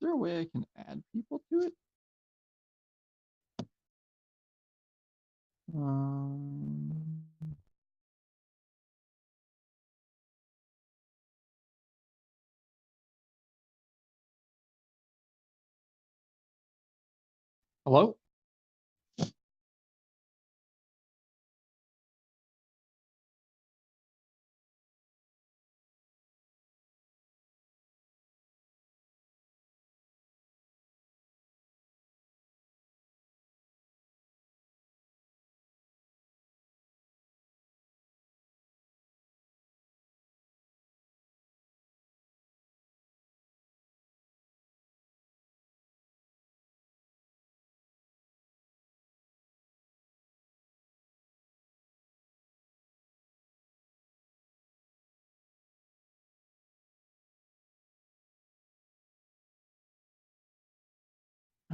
there a way I can add people to it? Um, Hello?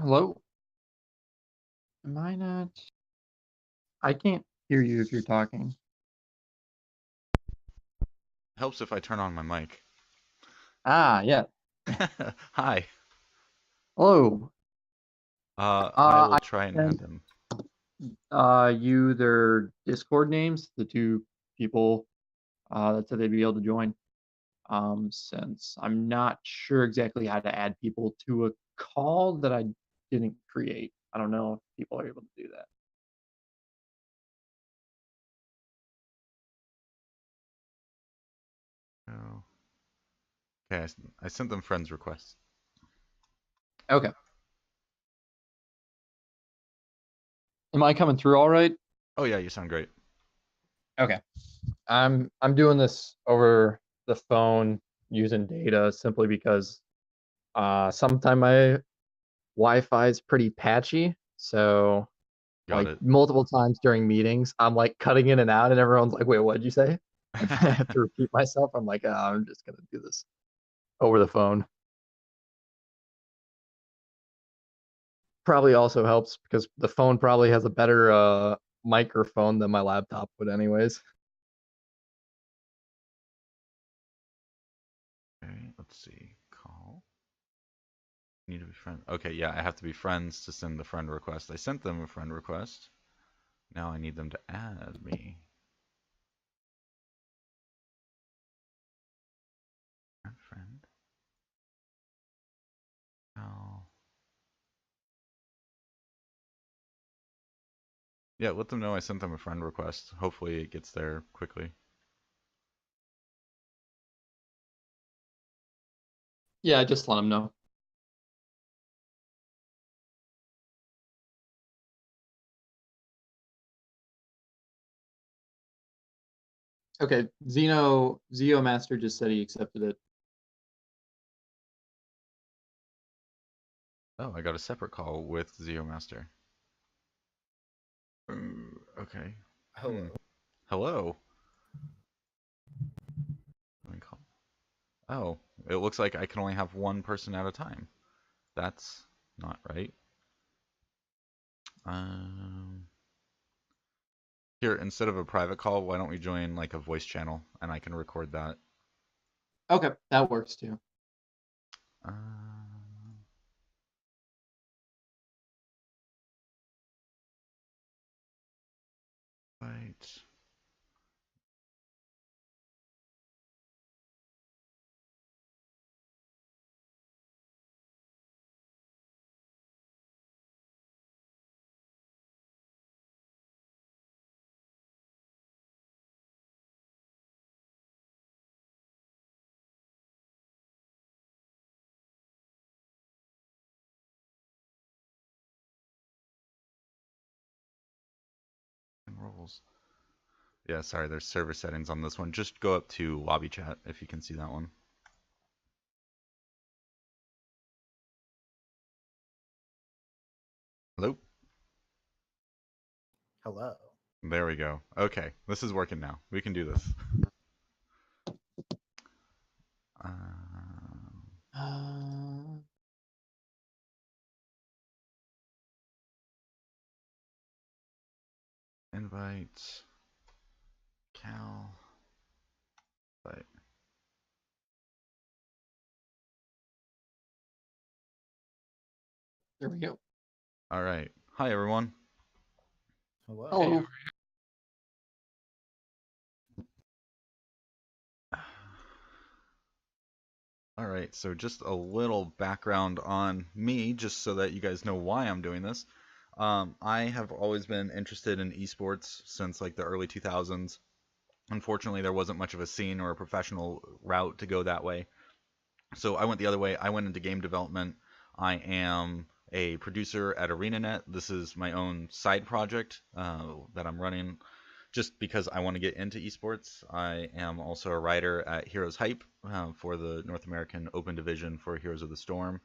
Hello? Am I not? I can't hear you if you're talking. Helps if I turn on my mic. Ah, yeah. Hi. Hello. I will I try and add sent them. you their Discord names, the two people that said they'd be able to join. Since I'm not sure exactly how to add people to a call that I didn't create. I don't know if people are able to do that. Oh. Okay, I sent them friends requests. Okay. Am I coming through all right? Oh yeah, you sound great. Okay. I'm doing this over the phone using data simply because sometime my Wi-Fi is pretty patchy. So Got like it. multiple times during meetings, I'm like cutting in and out, and everyone's like, "Wait, what did you say?" And then I have to repeat myself. I'm like, I'm just gonna do this over the phone. Probably also helps because the phone probably has a better microphone than my laptop would, anyways. Okay, let's see. Call. Need to be friend. Okay, yeah, I have to be friends to send the friend request. I sent them a friend request. Now I need them to add me. Add friend. Oh. Yeah, let them know I sent them a friend request. Hopefully it gets there quickly. Yeah, just let them know. Okay, Zeomaster just said he accepted it. Oh, I got a separate call with Zeomaster. Okay. Hmm. Hello. Hello. Let me call. Oh, it looks like I can only have one person at a time. That's not right. Um, Here, instead of a private call, why don't we join like a voice channel and I can record that? Okay, that works too. Um, right. Roles. Yeah, sorry, there's server settings on this one. Just go up to lobby chat if you can see that one. Hello? Hello. There we go. Okay, this is working now. We can do this. Uh, Invite Cal. But There we go. All right. Hi, everyone. Hello. Hello. All right, so just a little background on me, just so that you guys know why I'm doing this. I have always been interested in esports since like the early 2000s. Unfortunately, there wasn't much of a scene or a professional route to go that way. So I went the other way. I went into game development. I am a producer at ArenaNet. This is my own side project that I'm running just because I want to get into esports. I am also a writer at Heroes Hype for the North American Open Division for Heroes of the Storm.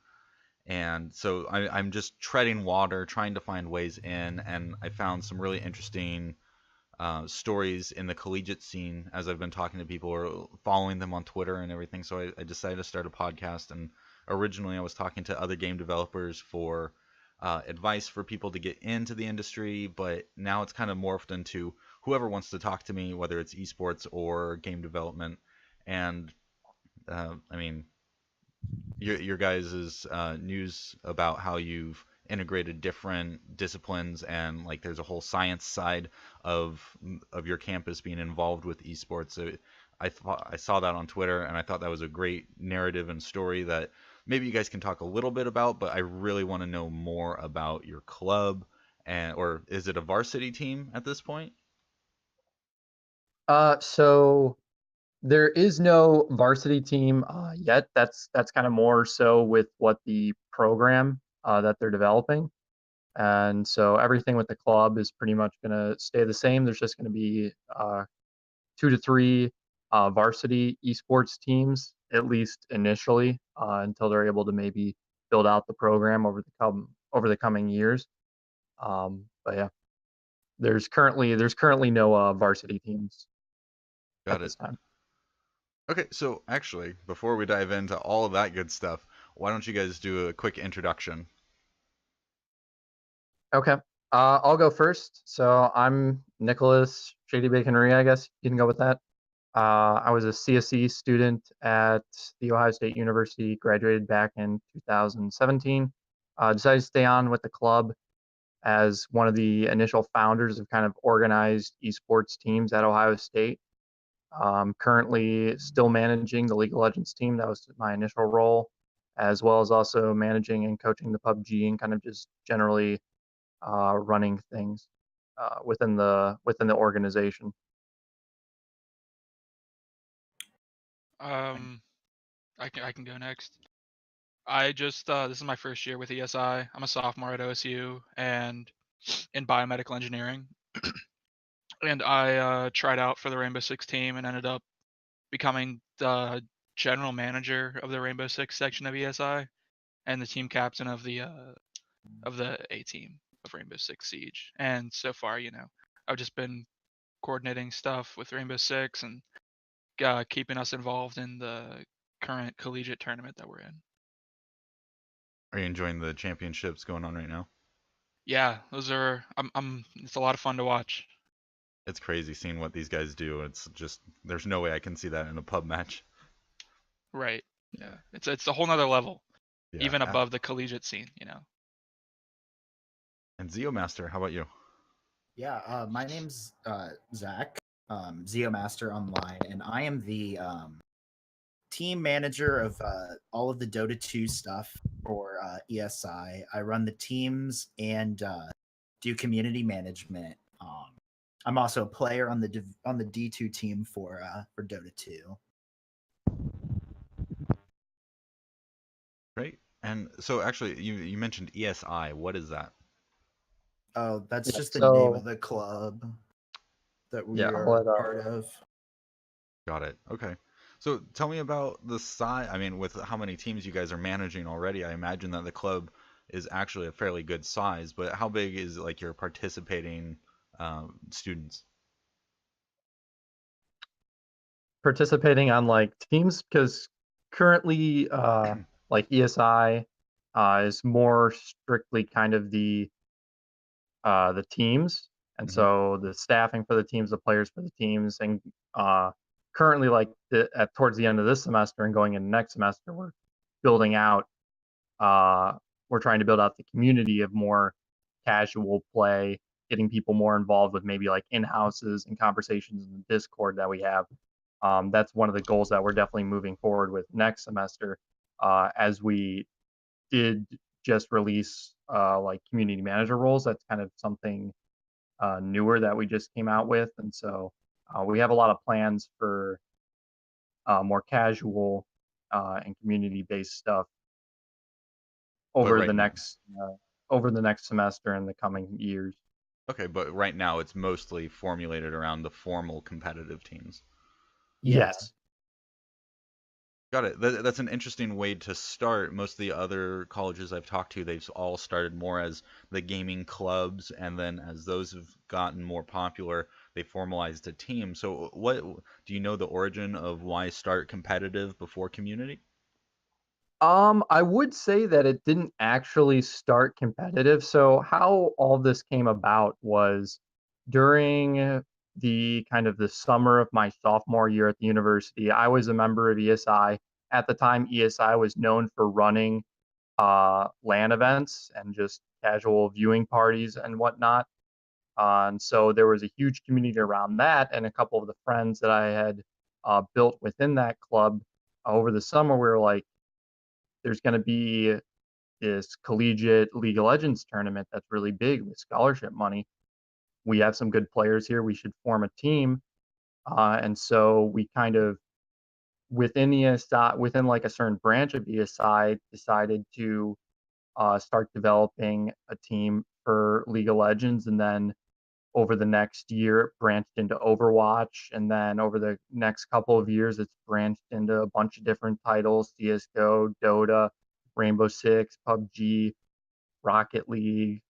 And so I'm just treading water, trying to find ways in, and I found some really interesting stories in the collegiate scene as I've been talking to people or following them on Twitter and everything. So I decided to start a podcast. And originally, I was talking to other game developers for advice for people to get into the industry, but now it's kind of morphed into whoever wants to talk to me, whether it's esports or game development. And I mean, your guys' news about how you've integrated different disciplines and like there's a whole science side of your campus being involved with esports. So I saw that on Twitter and I thought that was a great narrative and story that maybe you guys can talk a little bit about, but I really want to know more about your club and or is it a varsity team at this point? So there is no varsity team yet. That's kind of more so with what the program that they're developing. And so everything with the club is pretty much going to stay the same. There's just going to be 2 to 3 varsity esports teams, at least initially, until they're able to maybe build out the program over the coming years. But yeah, there's currently no varsity teams at Got it. this time. Okay, so actually, before we dive into all of that good stuff, why don't you guys do a quick introduction? Okay. I'll go first. So I'm Nicolas, ShadyBacon, I guess you can go with that. I was a CSE student at The Ohio State University, graduated back in 2017. Decided to stay on with the club as one of the initial founders of kind of organized esports teams at Ohio State. Currently still managing the League of Legends team. That was my initial role, as well as also managing and coaching the PUBG and kind of just generally running things within the organization. I can go next. I just this is my first year with ESI. I'm a sophomore at OSU and in biomedical engineering. And I tried out for the Rainbow Six team and ended up becoming the general manager of the Rainbow Six section of ESI and the team captain of the A team of Rainbow Six Siege. And so far, I've just been coordinating stuff with Rainbow Six and keeping us involved in the current collegiate tournament that we're in. Are you enjoying the championships going on right now? Yeah, those are. It's a lot of fun to watch. It's crazy seeing what these guys do. It's just there's no way I can see that in a pub match. Right. Yeah. It's a whole nother level, Yeah. even above the collegiate scene. And Zeomaster, how about you? Yeah, my name's Zach, Zeomaster online, and I am the team manager of all of the Dota 2 stuff for ESI. I run the teams and do community management. I'm also a player on the D2 team for Dota 2. Great. And so actually you mentioned ESI. What is that? Oh, that's Yeah, just the name of so the club that we yeah, are part of. Got it. Okay. So tell me about the size. I mean, with how many teams you guys are managing already, I imagine that the club is actually a fairly good size. But how big is like your participating students? participating on like teams because currently like ESI is more strictly kind of the teams, and Hmm. so the staffing for the teams, the players for the teams, and currently like towards the end of this semester and going into next semester, we're building out we're trying to build out the community of more casual play, getting people more involved with maybe like in-houses and conversations in the Discord that we have. That's one of the goals that we're definitely moving forward with next semester, as we did just release like community manager roles. That's kind of something newer that we just came out with, and so we have a lot of plans for more casual and community-based stuff But over right the now, next over the next semester and the coming years. okay, but right now it's mostly formulated around the formal competitive teams. Yeah. Yes. Got it. That's an interesting way to start. Most of the other colleges I've talked to, they've all started more as the gaming clubs, and then as those have gotten more popular, they formalized a team. So, what do you know the origin of why start competitive before community? I would say that it didn't actually start competitive. So how all this came about was during the kind of the summer of my sophomore year at the university. I was a member of ESI. At the time, ESI was known for running LAN events and just casual viewing parties and whatnot. And so there was a huge community around that, and a couple of the friends that I had built within that club over the summer, we were like, there's going to be this collegiate League of Legends tournament that's really big with scholarship money. We have some good players here. We should form a team. And so we kind of within ESI, within like a certain branch of ESI, decided to start developing a team for League of Legends, and then over the next year, it branched into Overwatch, and then over the next couple of years, it's branched into a bunch of different titles: CS:GO, Dota, Rainbow Six, PUBG, Rocket League,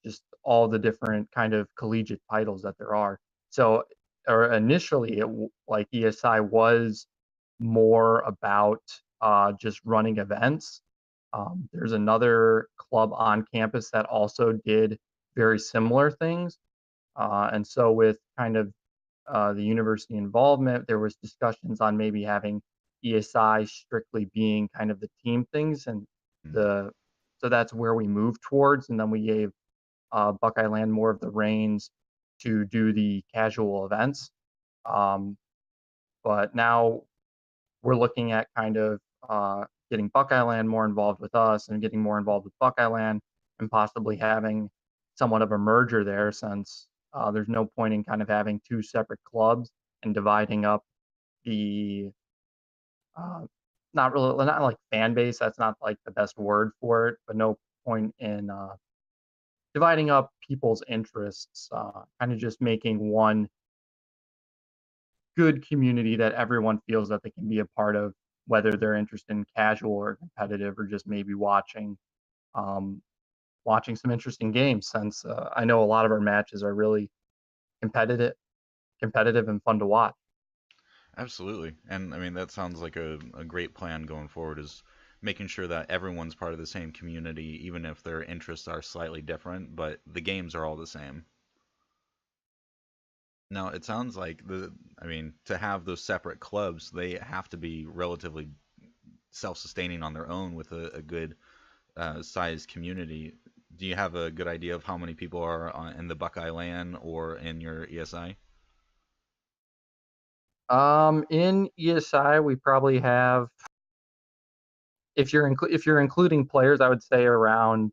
just all the different kind of collegiate titles that there are. So, or initially, like ESI was more about just running events. There's another club on campus that also did very similar things. And so with kind of the university involvement, there was discussions on maybe having ESI strictly being kind of the team things, and Hmm. the so that's where we moved towards, and then we gave Buckeye Land more of the reins to do the casual events. Um, but now we're looking at kind of getting Buckeye Land more involved with us and getting more involved with Buckeye Land, and possibly having somewhat of a merger there, since there's no point in kind of having two separate clubs and dividing up the uh, not really, not like fan base. That's not like the best word for it, but no point in dividing up people's interests. Kind of just making one good community that everyone feels that they can be a part of, whether they're interested in casual or competitive, or just maybe um, watching some interesting games. Since I know a lot of our matches are really competitive, competitive and fun to watch. Absolutely. And I mean, that sounds like a great plan going forward, is making sure that everyone's part of the same community, even if their interests are slightly different, but the games are all the same. Now, it sounds like I mean, to have those separate clubs, they have to be relatively self-sustaining on their own with a good sized community. Do you have a good idea of how many people are in the Buckeye LAN or in your ESI? In ESI, we probably have, if you're including players, I would say around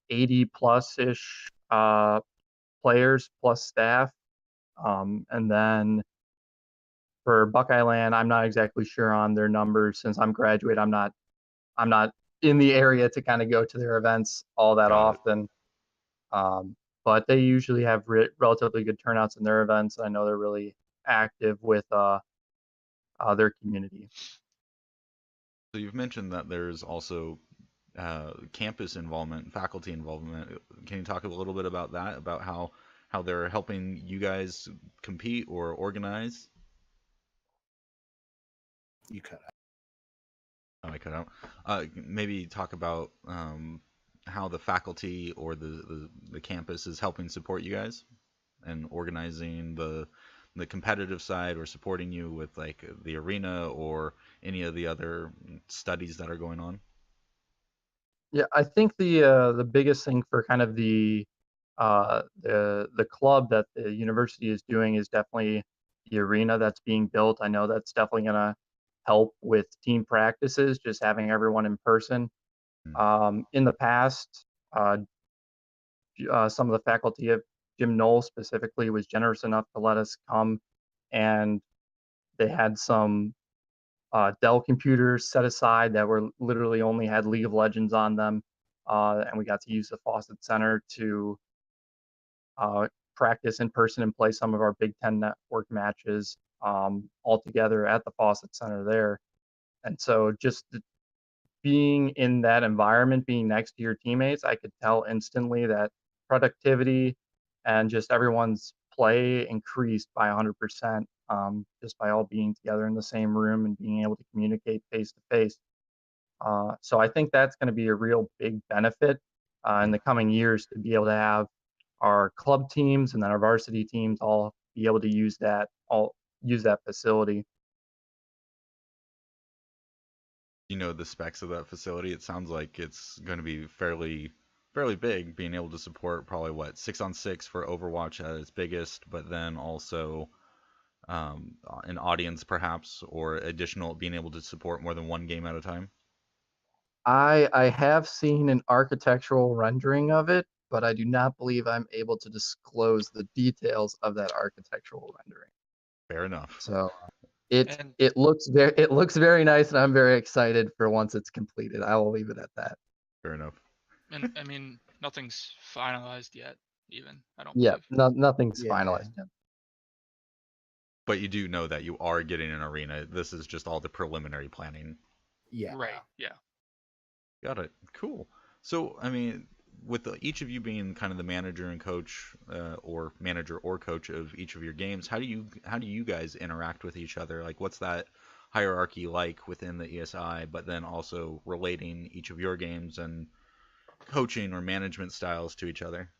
80 plus ish players plus staff. And then for Buckeye Land, I'm not exactly sure on their numbers since I'm graduate. I'm not in the area to kind of go to their events all that Got it. often. But they usually have relatively good turnouts in their events. I know they're really active with their community. So you've mentioned that there's also campus involvement, faculty involvement. Can you talk a little bit about that, about how they're helping you guys compete or organize? You cut out. Oh, I cut out. Maybe talk about how the faculty or the campus is helping support you guys and organizing the competitive side, or supporting you with like the arena or any of the other studies that are going on. Yeah, I think the biggest thing for kind of the club that the university is doing is definitely the arena that's being built. I know that's definitely gonna help with team practices, just having everyone in person. Mm. In the past, uh, some of the faculty of Jim Knoll specifically was generous enough to let us come, and they had some Dell computers set aside that were literally only had League of Legends on them, and we got to use the Fawcett Center to uh, practice in person and play some of our Big Ten Network matches all together at the Fawcett Center there. And so just being in that environment, being next to your teammates, I could tell instantly that productivity and just everyone's play increased by 100% just by all being together in the same room and being able to communicate face to face. So I think that's going to be a real big benefit in the coming years to be able to have our club teams and then our varsity teams all be able to use that facility. You know the specs of that facility. It sounds like it's going to be fairly big, being able to support probably what 6-on-6 for Overwatch at its biggest, but then also an audience perhaps, or additional being able to support more than one game at a time. I have seen an architectural rendering of it, but I do not believe I'm able to disclose the details of that architectural rendering. Fair enough. So it And it looks very nice, and I'm very excited for once it's completed. I will leave it at that. Fair enough. and I mean, nothing's finalized yet. Even I don't Yeah, believe. nothing's Yeah. finalized yet. But you do know that you are getting an arena. This is just all the preliminary planning. Yeah. Right. Yeah. Got it. Cool. So, I mean, with each of you being kind of the manager and coach, or manager or coach of each of your games, how do you guys interact with each other? Like, what's that hierarchy like within the ESI? But then also relating each of your games and coaching or management styles to each other.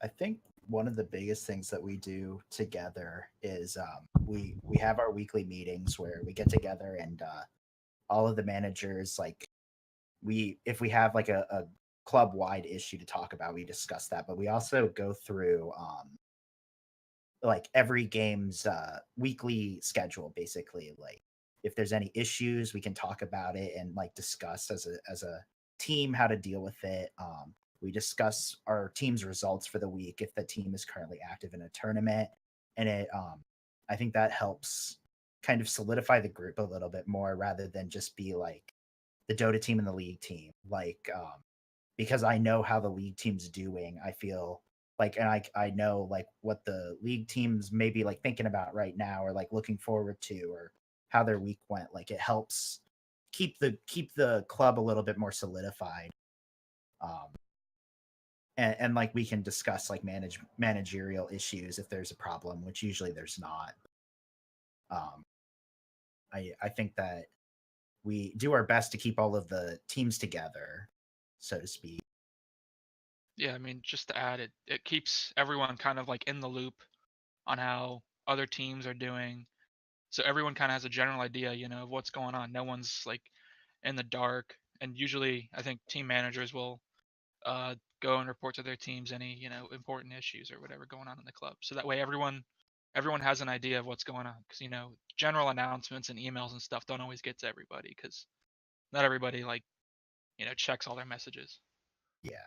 I think one of the biggest things that we do together is we have our weekly meetings where we get together and all of the managers, like, we if we have like a club wide issue to talk about, we discuss that, but we also go through like every game's weekly schedule, basically. Like, if there's any issues, we can talk about it and like discuss as a team how to deal with it. We discuss our team's results for the week if the team is currently active in a tournament, and it I think that helps kind of solidify the group a little bit more rather than just be like the Dota team and the league team. Like, because I know how the league team's doing, I feel like, and I know like what the league teams may be like thinking about right now, or like looking forward to, or how their week went. Like, it helps keep the club a little bit more solidified. Um, and like we can discuss like managerial issues if there's a problem, which usually there's not. Um, I think that we do our best to keep all of the teams together, so to speak. Yeah. I mean, just to add, it keeps everyone kind of like in the loop on how other teams are doing, so everyone kind of has a general idea, of what's going on. No one's like in the dark. And usually, I think team managers will go and report to their teams any important issues or whatever going on in the club. So that way, everyone has an idea of what's going on. Because general announcements and emails and stuff don't always get to everybody, because not everybody like checks all their messages. Yeah.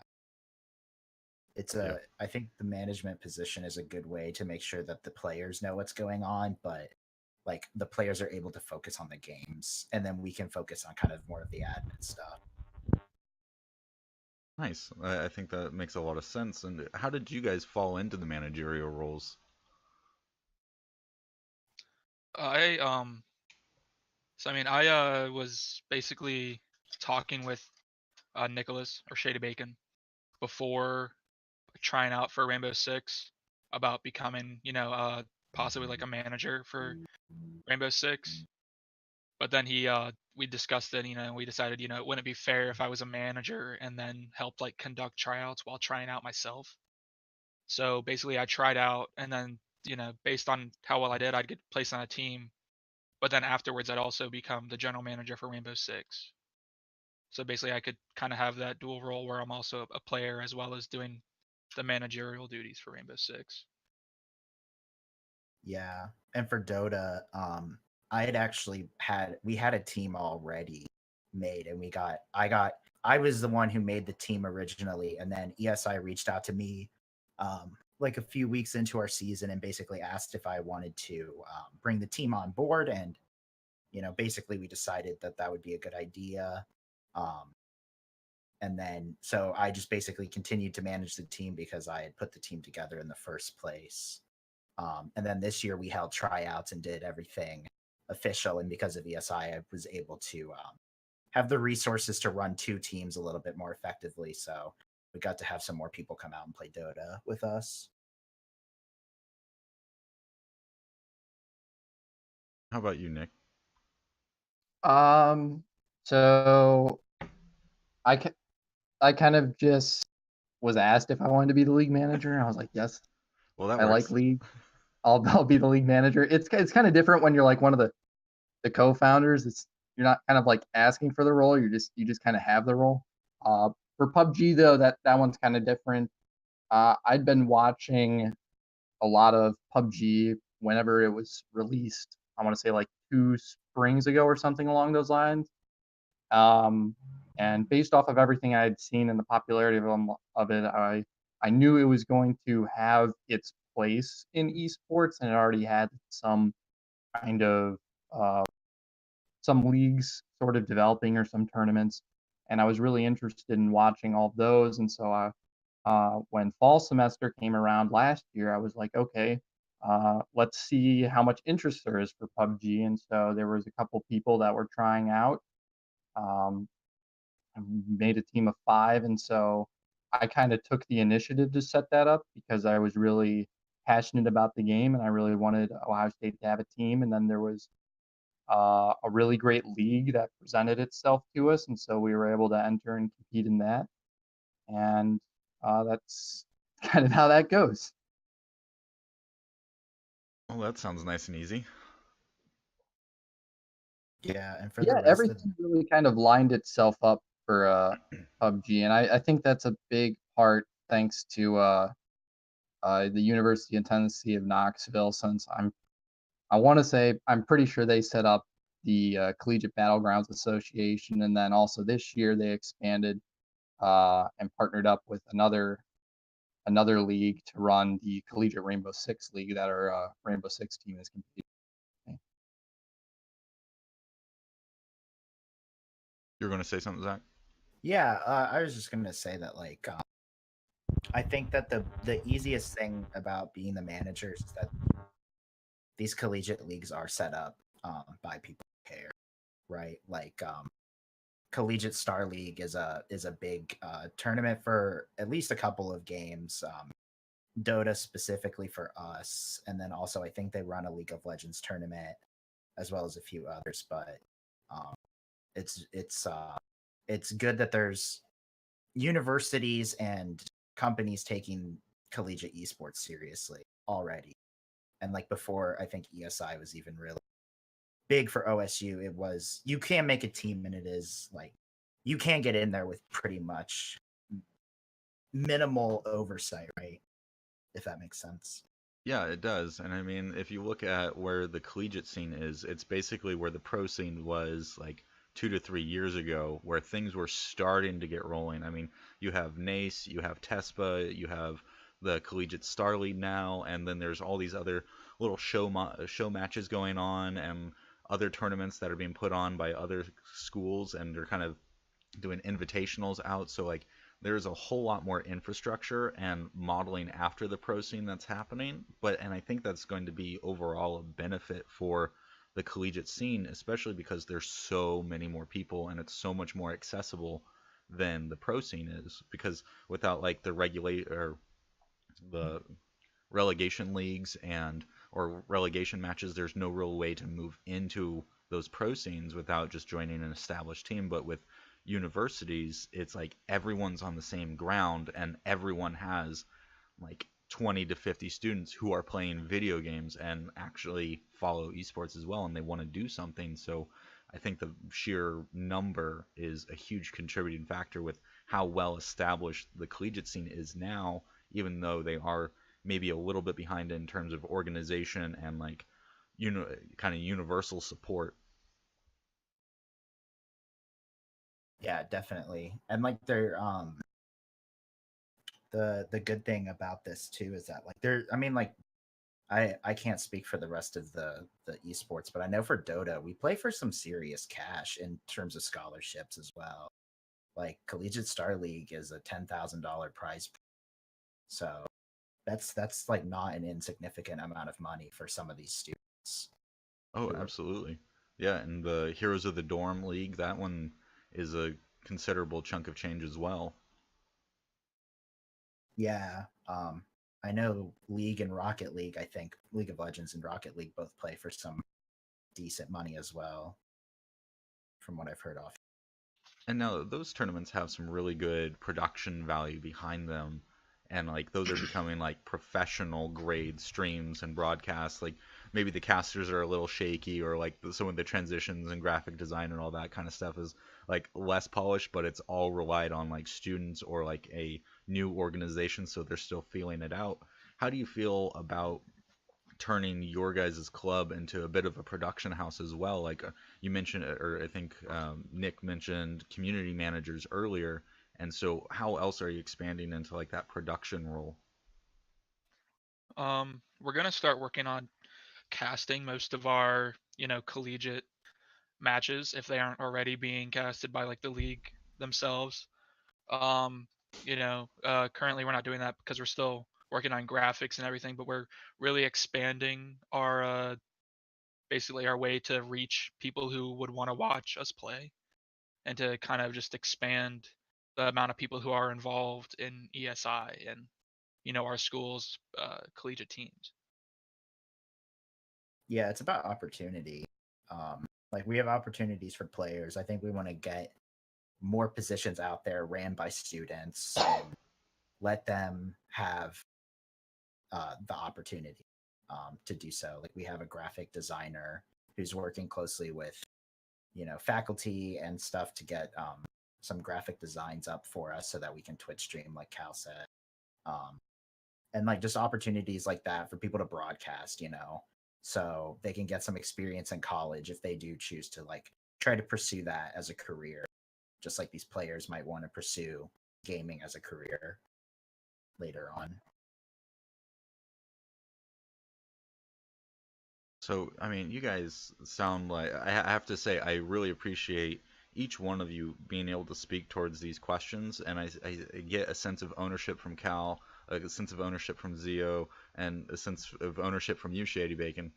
It's Yeah. I think the management position is a good way to make sure that the players know what's going on, but like the players are able to focus on the games, and then we can focus on kind of more of the admin stuff. Nice. I think that makes a lot of sense. And how did you guys fall into the managerial roles? I So I mean, I was basically talking with Nicolas or ShadyBacon before trying out for Rainbow Six about becoming, possibly like a manager for Rainbow Six. But then we discussed it, and we decided, it wouldn't be fair if I was a manager and then helped like conduct tryouts while trying out myself. So basically, I tried out, and then, based on how well I did, I'd get placed on a team. But then afterwards, I'd also become the general manager for Rainbow Six. So basically, I could kind of have that dual role where I'm also a player as well as doing the managerial duties for Rainbow Six. Yeah. And for Dota, we had a team already made, and I was the one who made the team originally, and then ESI reached out to me like a few weeks into our season and basically asked if I wanted to bring the team on board. And basically we decided that that would be a good idea. Um, and then so I just basically continued to manage the team because I had put the team together in the first place. And then this year we held tryouts and did everything official. And because of ESI, I was able to have the resources to run two teams a little bit more effectively. So we got to have some more people come out and play Dota with us. How about you, Nick? So I kind of just was asked if I wanted to be the league manager. I was like, yes, Well, that I like works. league. I'll be the league manager. It's kind of different when you're like one of the co-founders. You're not kind of like asking for the role. You just kind of have the role. For PUBG though, that one's kind of different. I'd been watching a lot of PUBG whenever it was released. I want to say like 2 springs ago or something along those lines. Um, and based off of everything I'd seen and the popularity of it, I knew it was going to have its place in esports, and it already had kind of uh, some leagues sort of developing or some tournaments, and I was really interested in watching all of those. And so when fall semester came around last year, I was like, okay, let's see how much interest there is for PUBG. And so there was a couple people that were trying out. Um, I made a team of 5, and so I kind of took the initiative to set that up because I was really passionate about the game and I really wanted Ohio State to have a team. And then there was a really great league that presented itself to us, and so we were able to enter and compete in that. And that's kind of how that goes. Well, that sounds nice and easy. Yeah, and for the Yeah, rest of everything really kind of lined itself up for PUBG, and I think that's a big part thanks to the University in Tennessee of Knoxville. Since I want to say I'm pretty sure they set up the Collegiate Battlegrounds Association, and then also this year they expanded and partnered up with another league to run the Collegiate Rainbow Six League that our Rainbow Six team is competing. You're going to say something, Zach? Yeah, I was just gonna say that I think that the easiest thing about being the managers is that these collegiate leagues are set up by people who care, right? Collegiate Star League is a big tournament for at least a couple of games. Dota specifically for us, and then also I think they run a League of Legends tournament as well as a few others. But um, it's it's good that there's universities and companies taking collegiate esports seriously already. And like before, I think ESI was even really big for OSU. It was you can make a team, and it is like you can get in there with pretty much minimal oversight, right? If that makes sense. Yeah, it does. And I mean, if you look at where the collegiate scene is, it's basically where the pro scene was like 2 to 3 years ago, where things were starting to get rolling. I mean, you have NACE, you have TESPA, you have the Collegiate Star League now, and then there's all these other little show matches going on and other tournaments that are being put on by other schools, and they're kind of doing invitationals out. So like there's a whole lot more infrastructure and modeling after the pro scene that's happening. And I think that's going to be overall a benefit for the collegiate scene, especially because there's so many more people and it's so much more accessible than the pro scene is. Because without like the regulate or the relegation leagues and or relegation matches, there's no real way to move into those pro scenes without just joining an established team. But with universities, it's like everyone's on the same ground and everyone has like 20 to 50 students who are playing video games and actually follow esports as well, and they want to do something. So I think the sheer number is a huge contributing factor with how well established the collegiate scene is now, even though they are maybe a little bit behind in terms of organization and like kind of universal support. Yeah, definitely. And like they're the good thing about this too is that like they're I mean like I can't speak for the rest of the esports, but I know for Dota we play for some serious cash in terms of scholarships as well. Like Collegiate Star League is a $10,000 prize, so that's like not an insignificant amount of money for some of these students. Oh, Who are, absolutely. Yeah, and the Heroes of the Dorm League, that one is a considerable chunk of change as well. yeah, I know League and Rocket League. I think League of Legends and Rocket League both play for some decent money as well, from what I've heard of. And now those tournaments have some really good production value behind them. And like those are becoming like professional grade streams and broadcasts. Like maybe the casters are a little shaky, or like some of the transitions and graphic design and all that kind of stuff is like less polished, but it's all relied on like students or like a new organization, so they're still feeling it out. How do you feel about turning your guys' club into a bit of a production house as well? Like you mentioned, or I think Nick mentioned community managers earlier. And so, how else are you expanding into like that production role? We're gonna start working on casting most of our, collegiate matches if they aren't already being casted by like the league themselves. Um, currently we're not doing that because we're still working on graphics and everything, but we're really expanding our basically our way to reach people who would want to watch us play and to kind of just expand the amount of people who are involved in ESI and our school's collegiate teams. Yeah, it's about opportunity. Like we have opportunities for players. I think we want to get more positions out there ran by students and let them have the opportunity to do so. Like we have a graphic designer who's working closely with faculty and stuff to get some graphic designs up for us so that we can Twitch stream, like Cal said, um, and like just opportunities like that for people to broadcast, so they can get some experience in college if they do choose to like try to pursue that as a career, just like these players might want to pursue gaming as a career later on. So, I mean, you guys sound like, I have to say, I really appreciate each one of you being able to speak towards these questions. And I get a sense of ownership from Cal, a sense of ownership from Zeo, and a sense of ownership from you, ShadyBacon.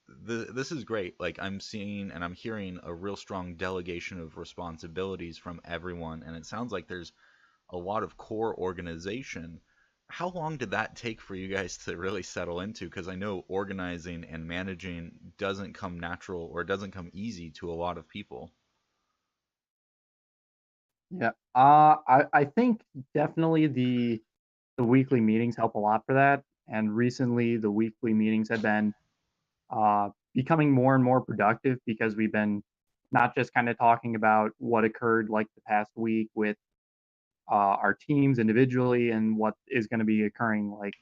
This is great. Like, I'm seeing and I'm hearing a real strong delegation of responsibilities from everyone. And it sounds like there's a lot of core organization. How long did that take for you guys to really settle into? Because I know organizing and managing doesn't come natural or doesn't come easy to a lot of people. Yeah. I think definitely the weekly meetings help a lot for that. And recently, the weekly meetings have been becoming more and more productive because we've been not just kind of talking about what occurred like the past week with our teams individually and what is going to be occurring like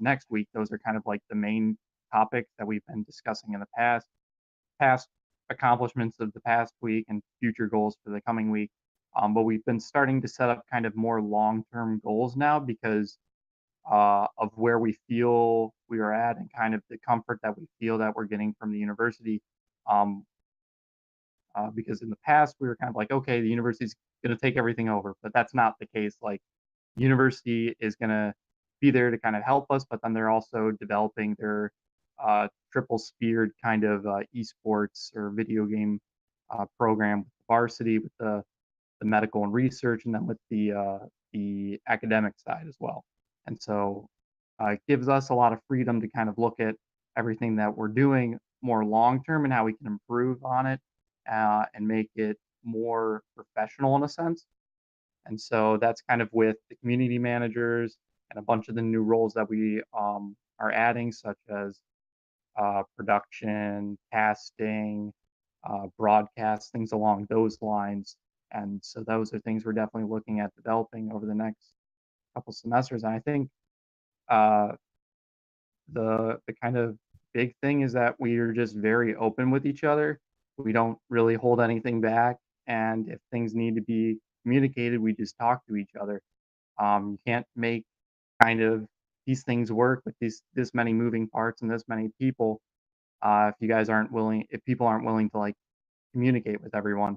next week. Those are kind of like the main topics that we've been discussing in the past accomplishments of the past week and future goals for the coming week. But we've been starting to set up kind of more long-term goals now because of where we feel we are at and kind of the comfort that we feel that we're getting from the university. Um, because in the past we were kind of like, okay, the university's going to take everything over, but that's not the case. Like, university is going to be there to kind of help us, but then they're also developing their triple speared kind of esports or video game program with the varsity, with the medical and research, and then with the academic side as well. And so it gives us a lot of freedom to kind of look at everything that we're doing more long term and how we can improve on it and make it more professional in a sense. And so that's kind of with the community managers and a bunch of the new roles that we are adding, such as production, casting, broadcasts, things along those lines. And so those are things we're definitely looking at developing over the next couple semesters. And I think uh, the kind of big thing is that we are just very open with each other. We don't really hold anything back, and if things need to be communicated, we just talk to each other. You can't make kind of these things work with this many moving parts and this many people if you guys aren't willing, if people aren't willing to like communicate with everyone.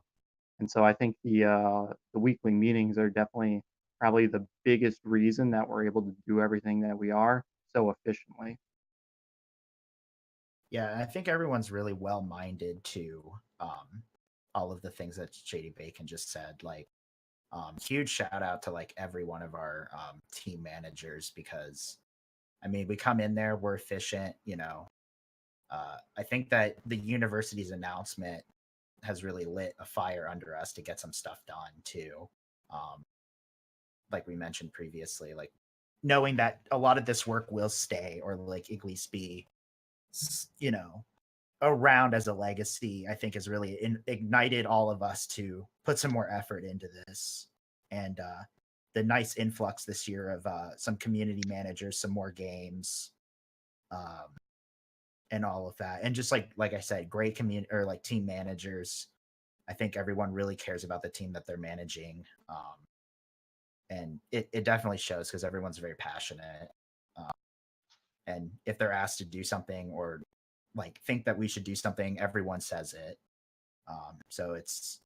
And so I think the weekly meetings are definitely probably the biggest reason that we're able to do everything that we are so efficiently. Yeah, I think everyone's really well minded to all of the things that ShadyBacon just said. Like, huge shout out to like every one of our team managers because I mean we come in there, we're efficient. I think that the university's announcement has really lit a fire under us to get some stuff done too. Um, like we mentioned previously, like knowing that a lot of this work will stay or like at least be, you know, around as a legacy, I think has really ignited all of us to put some more effort into this. And the nice influx this year of some community managers, some more games, um, and all of that. And just like I said, great community or like team managers. I think everyone really cares about the team that they're managing. And it definitely shows because everyone's very passionate. Um, and if they're asked to do something or like think that we should do something, everyone says it. So it's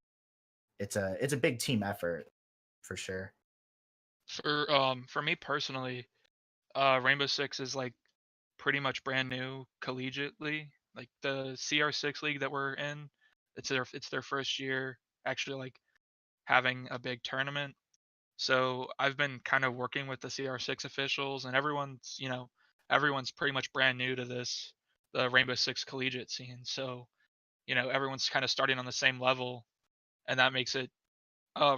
a big team effort for sure. For me personally, Rainbow Six is like pretty much brand new collegiately. Like the CR6 league that we're in, it's their first year actually like having a big tournament. So I've been kind of working with the CR6 officials, and everyone's pretty much brand new to the Rainbow Six collegiate scene. So everyone's kind of starting on the same level, and that makes it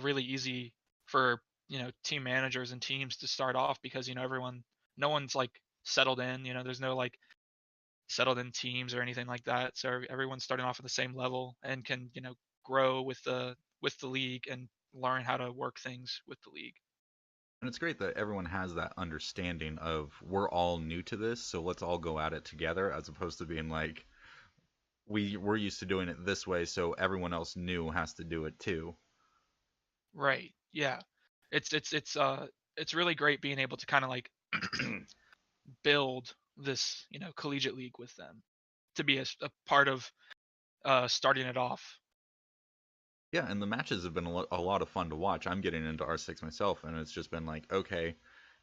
really easy for team managers and teams to start off because no one's like settled in. There's no like settled in teams or anything like that. So everyone's starting off at the same level and can grow with the league and learn how to work things with the league. And it's great that everyone has that understanding of we're all new to this, so let's all go at it together, as opposed to being like we're used to doing it this way, so everyone else new has to do it too. Right. Yeah. It's really great being able to kind of like build this collegiate league with them to be a part of starting it off. Yeah, and the matches have been a lot of fun to watch. I'm getting into R6 myself, and it's just been like, okay,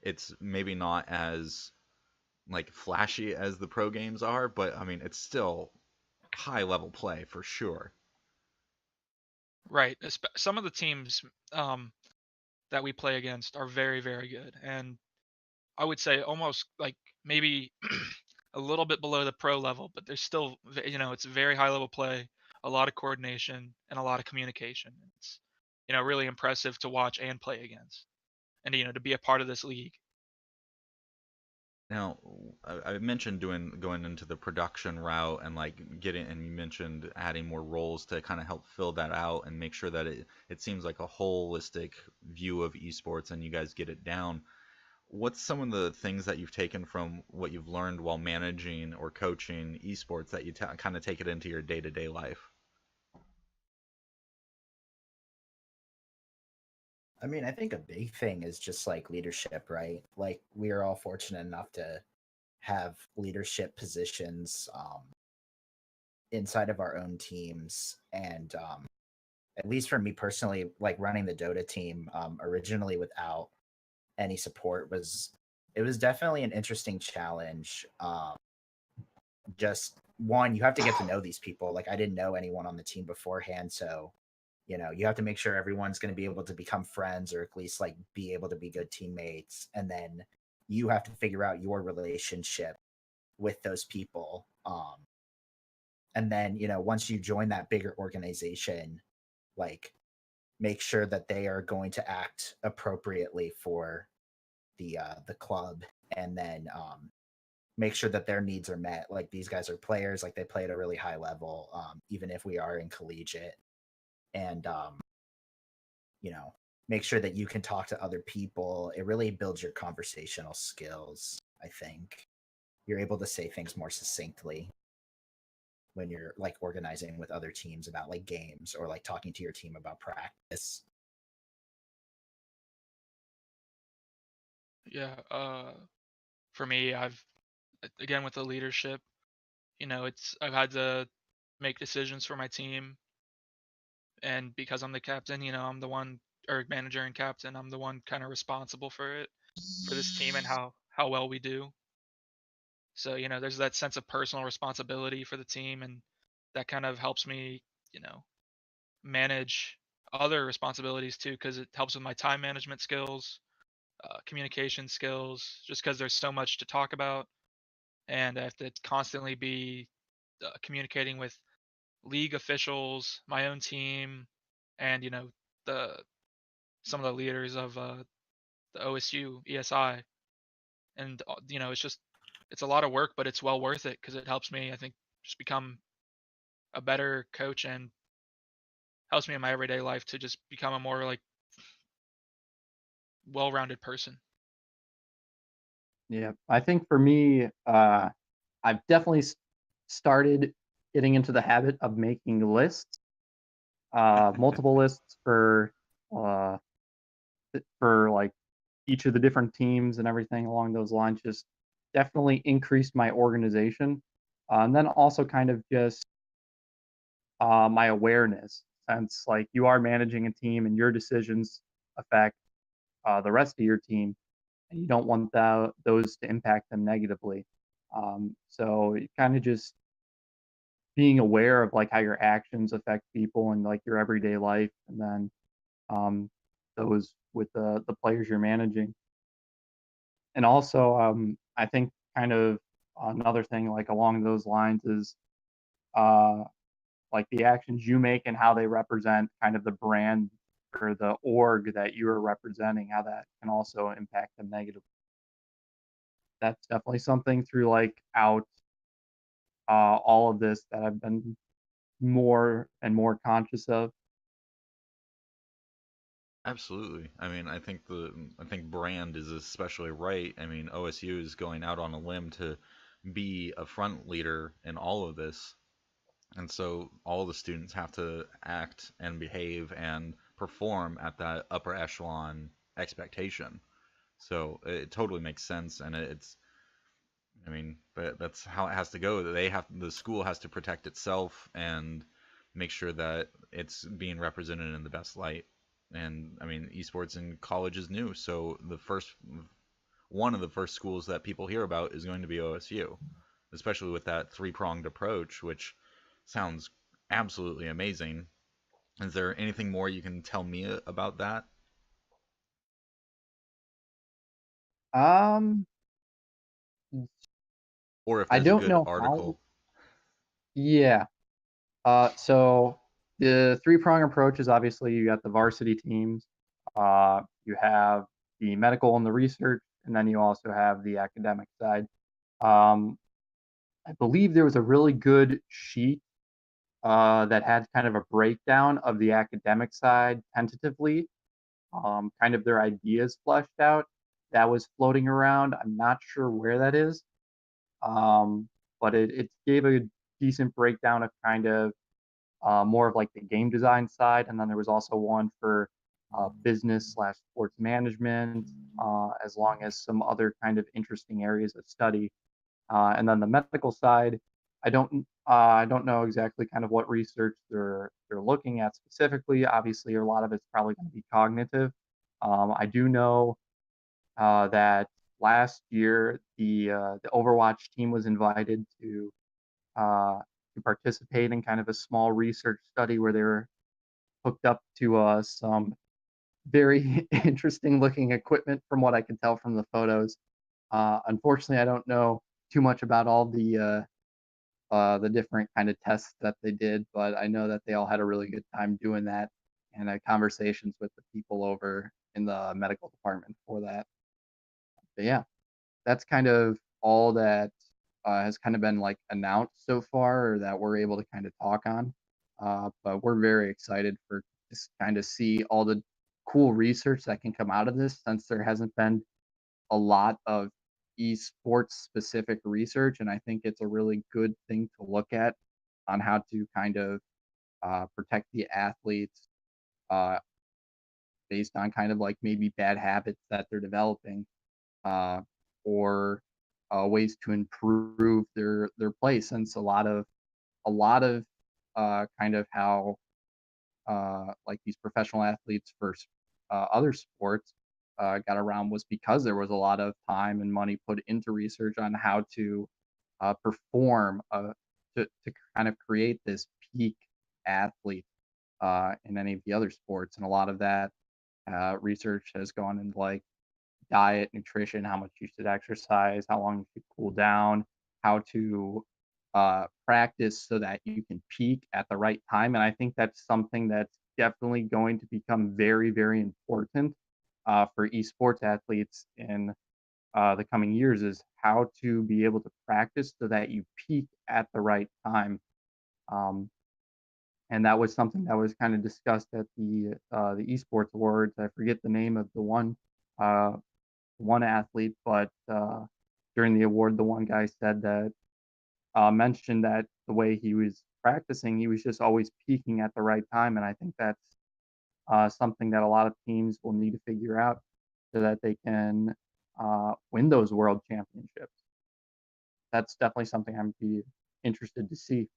it's maybe not as like flashy as the pro games are, but I mean, it's still high level play for sure. Right. Some of the teams that we play against are very, very good, and I would say almost like maybe a little bit below the pro level, but there's still, it's very high level play, a lot of coordination, and a lot of communication. It's, really impressive to watch and play against, and to be a part of this league. Now, I mentioned going into the production route and like getting, and you mentioned adding more roles to kind of help fill that out and make sure that it seems like a holistic view of esports and you guys get it down. What's some of the things that you've taken from what you've learned while managing or coaching esports that you kind of take it into your day-to-day life? I mean, I think a big thing is just like leadership, right? Like we are all fortunate enough to have leadership positions inside of our own teams, and at least for me personally, like running the Dota team originally without any support was definitely an interesting challenge. Just one, you have to get to know these people. Like I didn't know anyone on the team beforehand, so you have to make sure everyone's going to be able to become friends or at least like be able to be good teammates, and then you have to figure out your relationship with those people. And then once you join that bigger organization, like make sure that they are going to act appropriately for the club, and then make sure that their needs are met. Like these guys are players, like they play at a really high level, even if we are in collegiate, and you know, make sure that you can talk to other people. It really builds your conversational skills. I think you're able to say things more succinctly when you're like organizing with other teams about like games or like talking to your team about practice. Yeah. For me, I've again with the leadership, I've had to make decisions for my team, and because I'm the captain, I'm the one or manager and captain, I'm the one kind of responsible for it, for this team and how well we do. So, there's that sense of personal responsibility for the team, and that kind of helps me, you know, manage other responsibilities too, because it helps with my time management skills, communication skills, just because there's so much to talk about, and I have to constantly be communicating with league officials, my own team, and the some of the leaders of the OSU ESI, and it's a lot of work, but it's well worth it because it helps me, I think, just become a better coach, and helps me in my everyday life to just become a more like well-rounded person. Yeah, I think for me, I've definitely started getting into the habit of making lists, multiple lists uh, for like each of the different teams and everything along those lines. Just definitely increased my organization, and then also kind of just my awareness, since like you are managing a team and your decisions affect the rest of your team, and you don't want those to impact them negatively. So it kind of just being aware of like how your actions affect people and like your everyday life, and then um, those with the players you're managing. And also, I think kind of another thing like along those lines is uh, like the actions you make and how they represent kind of the brand or the org that you are representing, how that can also impact them negatively. That's definitely something through like out all of this that I've been more and more conscious of. Absolutely. I mean, I think brand is especially right. I mean, OSU is going out on a limb to be a front leader in all of this. And so all the students have to act and behave and perform at that upper echelon expectation. So it totally makes sense, and it's, I mean, but that's how it has to go. The school has to protect itself and make sure that it's being represented in the best light. And I mean, esports in college is new, so one of the first schools that people hear about is going to be OSU, especially with that three-pronged approach, which sounds absolutely amazing. Is there anything more you can tell me about that? Um, Or if I there's a don't good know how. article? Yeah. So the three prong approach is obviously you got the varsity teams, you have the medical and the research, and then you also have the academic side. Um, I believe there was a really good sheet that had kind of a breakdown of the academic side tentatively, kind of their ideas fleshed out. That was floating around. I'm not sure where that is, but it gave a decent breakdown of kind of more of like the game design side, and then there was also one for business slash sports management, as long as some other kind of interesting areas of study. And then the medical side, I don't know exactly kind of what research they're looking at specifically. Obviously, a lot of it's probably going to be cognitive. I do know that last year the Overwatch team was invited to participate in kind of a small research study where they were hooked up to some very interesting looking equipment from what I could tell from the photos. Unfortunately, I don't know too much about all the different kind of tests that they did, but I know that they all had a really good time doing that and had conversations with the people over in the medical department for that. But yeah, that's kind of all that has kind of been like announced so far or that we're able to kind of talk on. But we're very excited for just kind of see all the cool research that can come out of this since there hasn't been a lot of esports specific research. And I think it's a really good thing to look at on how to kind of protect the athletes uh, based on kind of like maybe bad habits that they're developing uh, or ways to improve their play since a lot of kind of how like these professional athletes for other sports got around was because there was a lot of time and money put into research on how to perform to kind of create this peak athlete in any of the other sports, and a lot of that research has gone into like diet, nutrition, how much you should exercise, how long you should cool down, how to practice so that you can peak at the right time. And I think that's something that's definitely going to become very, very important for esports athletes in the coming years is how to be able to practice so that you peak at the right time. Um, and that was something that was kind of discussed at the esports awards. I forget the name of the uh, one athlete, but during the award, the one guy said that mentioned that the way he was practicing, he was just always peaking at the right time, and I think that's something that a lot of teams will need to figure out so that they can win those world championships. That's definitely something I'm be interested to see.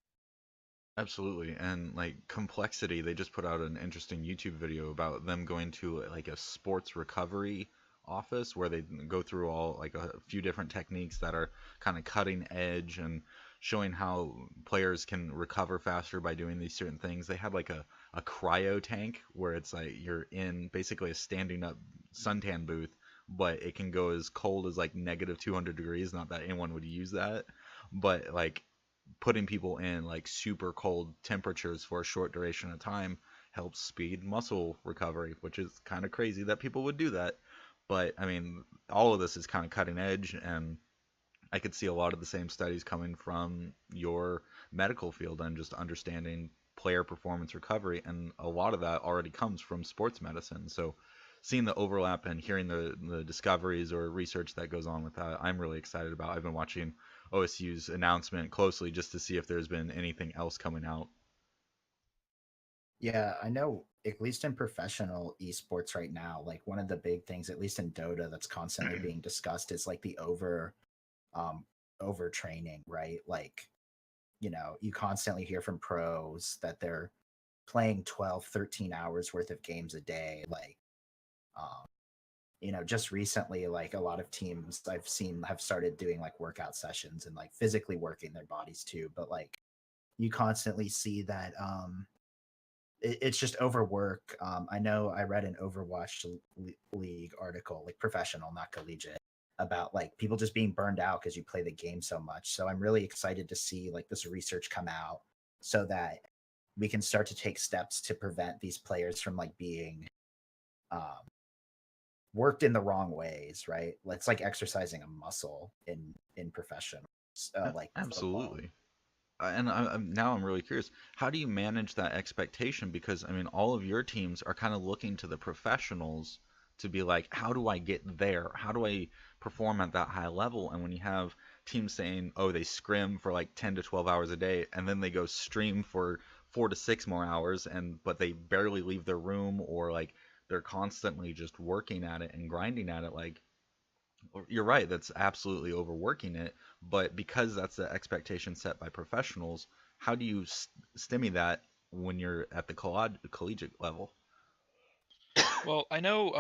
Absolutely. And like complexity, they just put out an interesting YouTube video about them going to like a sports recovery office where they go through all like a few different techniques that are kind of cutting edge and showing how players can recover faster by doing these certain things. They had like a cryo tank where it's like you're in basically a standing up suntan booth, but it can go as cold as like negative 200 degrees. Not that anyone would use that, but like putting people in like super cold temperatures for a short duration of time helps speed muscle recovery, which is kind of crazy that people would do that. But I mean, all of this is kind of cutting edge, and I could see a lot of the same studies coming from your medical field and just understanding player performance recovery, and a lot of that already comes from sports medicine. So seeing the overlap and hearing the discoveries or research that goes on with that, I'm really excited about. I've been watching OSU's announcement closely just to see if there's been anything else coming out. Yeah, I know at least in professional esports right now, like one of the big things, at least in Dota, that's constantly being discussed is like the um overtraining, right? Like, you constantly hear from pros that they're playing 12, 13 hours worth of games a day. Like, um, just recently, like a lot of teams I've seen have started doing like workout sessions and like physically working their bodies too. But like you constantly see that it's just overwork. I know I read an Overwatch League article, like professional, not collegiate, about like people just being burned out because you play the game so much. So I'm really excited to see like this research come out so that we can start to take steps to prevent these players from like being um, worked in the wrong ways, right? It's like exercising a muscle in professional, like football. Absolutely. And now I'm really curious. How do you manage that expectation? Because I mean, all of your teams are kind of looking to the professionals to be like, how do I get there? How do I perform at that high level? And when you have teams saying, oh, they scrim for like 10 to 12 hours a day, and then they go stream for 4 to 6 more hours, and but they barely leave their room, or like they're constantly just working at it and grinding at it, like you're right, that's absolutely overworking it, but because that's the expectation set by professionals, how do you stimmy that when you're at the collegiate level? Well, I know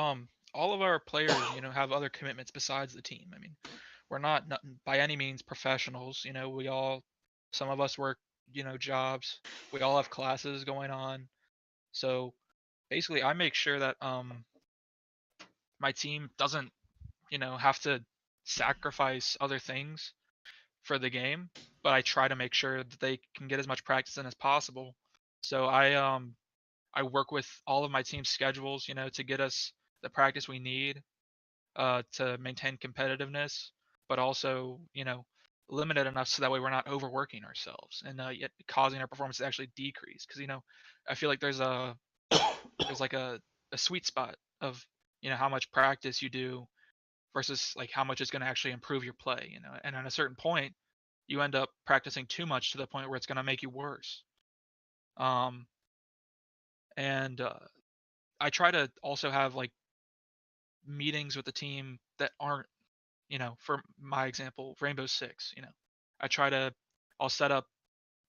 all of our players, have other commitments besides the team. I mean, we're not by any means professionals. Some of us work, jobs. We all have classes going on. So basically, I make sure that my team doesn't, have to sacrifice other things for the game, but I try to make sure that they can get as much practice in as possible. So I work with all of my team's schedules, to get us the practice we need to maintain competitiveness, but also, limited enough so that way we're not overworking ourselves and yet causing our performance to actually decrease. Because I feel like there's like a sweet spot of how much practice you do versus like how much is going to actually improve your play. And at a certain point, you end up practicing too much to the point where it's going to make you worse. Um, and I try to also have like meetings with the team that aren't, for my example, Rainbow Six. I try to, I'll set up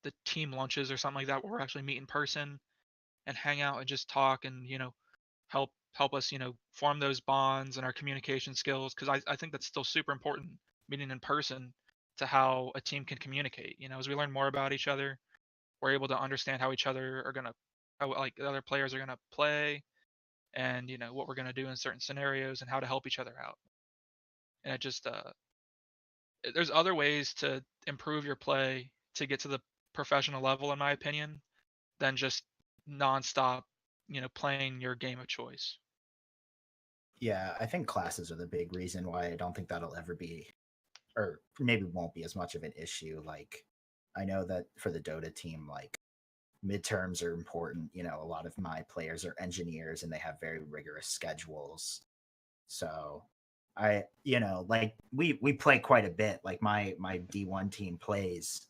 the team lunches or something like that where we're actually meet in person and hang out and just talk and help us form those bonds and our communication skills, because I think that's still super important, meeting in person, to how a team can communicate. As we learn more about each other, we're able to understand how each other are gonna how like the other players are gonna play, and what we're gonna do in certain scenarios and how to help each other out. And it just there's other ways to improve your play to get to the professional level, in my opinion, than just nonstop, playing your game of choice. Yeah, I think classes are the big reason why I don't think that'll ever be, or maybe won't be as much of an issue. Like, I know that for the Dota team, like midterms are important. A lot of my players are engineers and they have very rigorous schedules. So like we play quite a bit. Like my D1 team plays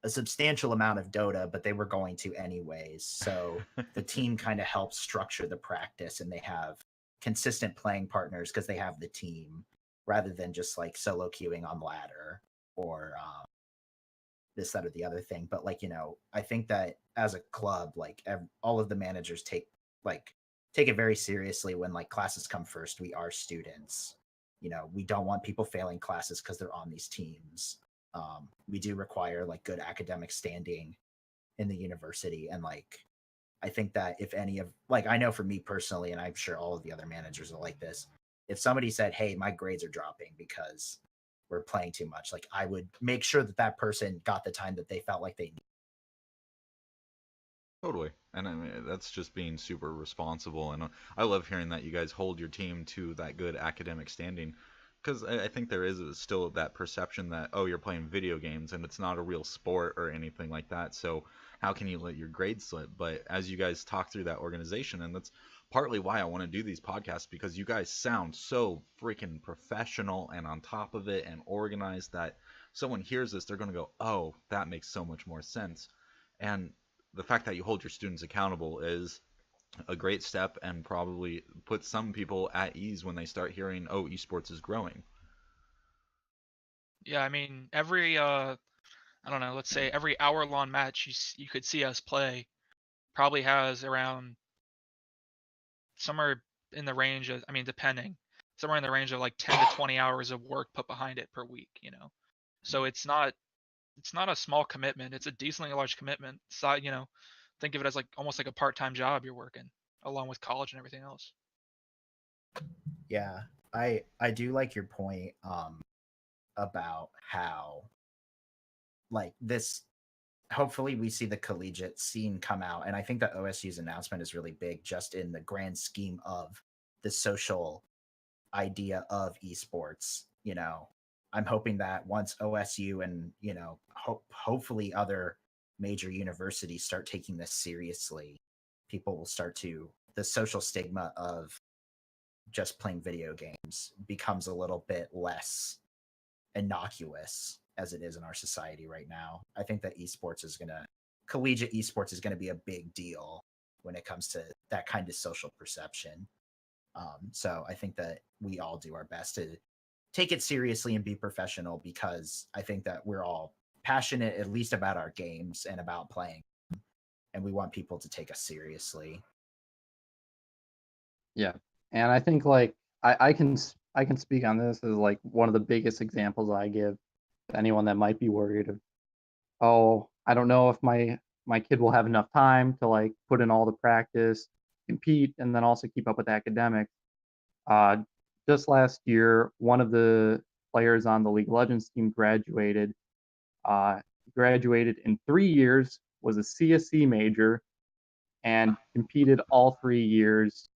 a substantial amount of Dota, but they were going to anyways. So the team kind of helps structure the practice, and they have consistent playing partners because they have the team, rather than just like solo queuing on ladder or this, that, or the other thing. But like, I think that as a club, like all of the managers take it very seriously when like classes come first. We are students. We don't want people failing classes because they're on these teams. We do require like good academic standing in the university. And like, I think that if any of, like, I know for me personally, and I'm sure all of the other managers are like this, if somebody said, hey, my grades are dropping because we're playing too much, like I would make sure that that person got the time that they felt like they needed. Totally. And I mean, that's just being super responsible. And I love hearing that you guys hold your team to that good academic standing. Because I think there is still that perception that, oh, you're playing video games and it's not a real sport or anything like that. So how can you let your grades slip? But as you guys talk through that organization, and that's partly why I want to do these podcasts, because you guys sound so freaking professional and on top of it and organized that someone hears this, they're going to go, oh, that makes so much more sense. And the fact that you hold your students accountable is a great step, and probably puts some people at ease when they start hearing, oh, esports is growing. Yeah, I mean, every I don't know, let's say every hour-long match you could see us play probably has around somewhere in the range of, I mean, depending, somewhere in the range of like 10 to 20 hours of work put behind it per week. So it's not a small commitment. It's a decently large commitment. So, think of it as like almost like a part-time job you're working along with college and everything else. Yeah, I do like your point about how like this, hopefully we see the collegiate scene come out. And I think that OSU's announcement is really big just in the grand scheme of the social idea of esports. I'm hoping that once OSU and hopefully other major universities start taking this seriously, people will start to, the social stigma of just playing video games becomes a little bit less innocuous as it is in our society right now. I think that collegiate esports is gonna be a big deal when it comes to that kind of social perception. So I think that we all do our best to take it seriously and be professional, because I think that we're all passionate, at least about our games and about playing, and we want people to take us seriously. Yeah, and I think like I can speak on this as like one of the biggest examples I give to anyone that might be worried of, oh, I don't know if my kid will have enough time to like put in all the practice, compete, and then also keep up with academics. Uh, just last year, one of the players on the League of Legends team graduated. Uh, Graduated in 3 years, was a CSC major, and competed all 3 years,